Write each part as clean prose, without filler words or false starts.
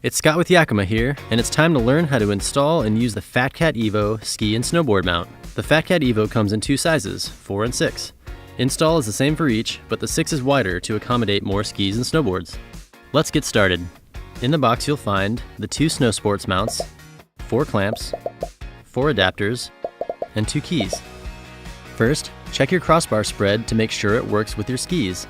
It's Scott with Yakima here, and it's time to learn how to install and use the FatCat EVO ski and snowboard mount. The FatCat EVO comes in two sizes, 4 and 6. Install is the same for each, but the 6 is wider to accommodate more skis and snowboards. Let's get started. In the box you'll find the 2 Snowsports mounts, 4 clamps, 4 adapters, and 2 keys. First, check your crossbar spread to make sure it works with your skis.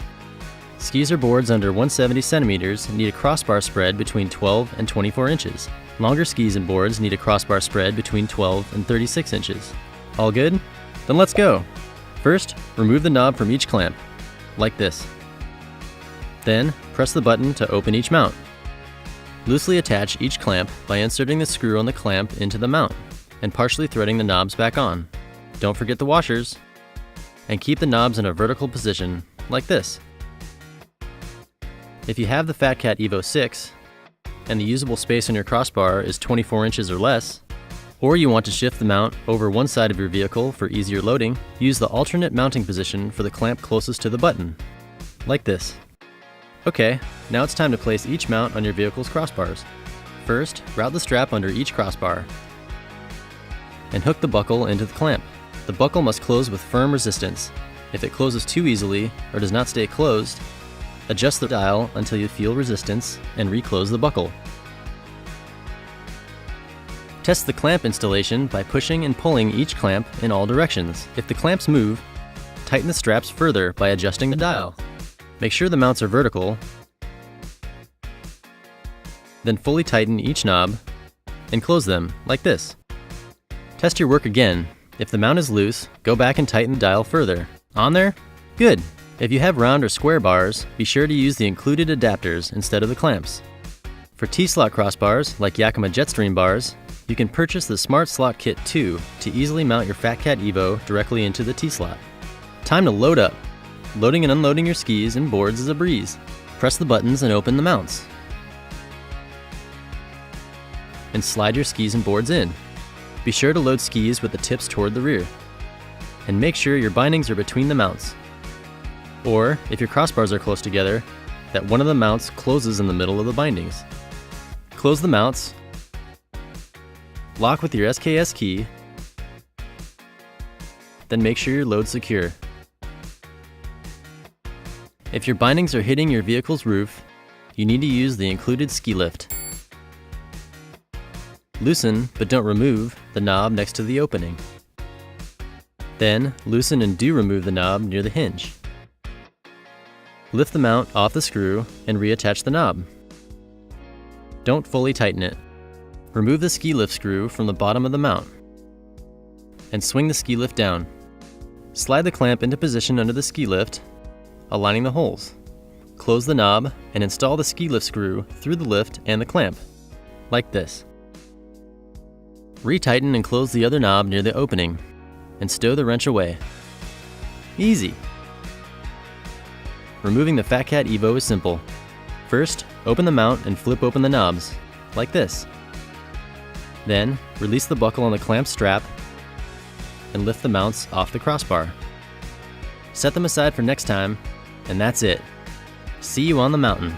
Skis or boards under 170 centimeters need a crossbar spread between 12 and 24 inches. Longer skis and boards need a crossbar spread between 12 and 36 inches. All good? Then let's go! First, remove the knob from each clamp, like this. Then, press the button to open each mount. Loosely attach each clamp by inserting the screw on the clamp into the mount and partially threading the knobs back on. Don't forget the washers. And keep the knobs in a vertical position, like this. If you have the FatCat EVO 6 and the usable space on your crossbar is 24 inches or less, or you want to shift the mount over one side of your vehicle for easier loading, use the alternate mounting position for the clamp closest to the button, like this. Okay, now it's time to place each mount on your vehicle's crossbars. First, route the strap under each crossbar and hook the buckle into the clamp. The buckle must close with firm resistance. If it closes too easily or does not stay closed, adjust the dial until you feel resistance and reclose the buckle. Test the clamp installation by pushing and pulling each clamp in all directions. If the clamps move, tighten the straps further by adjusting the dial. Make sure the mounts are vertical, then fully tighten each knob and close them like this. Test your work again. If the mount is loose, go back and tighten the dial further. On there? Good! If you have round or square bars, be sure to use the included adapters instead of the clamps. For T-slot crossbars, like Yakima Jetstream bars, you can purchase the Smart Slot Kit 2 to easily mount your FatCat EVO directly into the T-slot. Time to load up! Loading and unloading your skis and boards is a breeze. Press the buttons and open the mounts. And slide your skis and boards in. Be sure to load skis with the tips toward the rear. And make sure your bindings are between the mounts. Or, if your crossbars are close together, that one of the mounts closes in the middle of the bindings. Close the mounts, lock with your SKS key, then make sure your load's secure. If your bindings are hitting your vehicle's roof, you need to use the included ski lift. Loosen, but don't remove, the knob next to the opening. Then, loosen and do remove the knob near the hinge. Lift the mount off the screw and reattach the knob. Don't fully tighten it. Remove the ski lift screw from the bottom of the mount and swing the ski lift down. Slide the clamp into position under the ski lift, aligning the holes. Close the knob and install the ski lift screw through the lift and the clamp, like this. Retighten and close the other knob near the opening and stow the wrench away. Easy! Removing the FatCat EVO is simple. First, open the mount and flip open the knobs, like this. Then, release the buckle on the clamp strap and lift the mounts off the crossbar. Set them aside for next time, and that's it. See you on the mountain.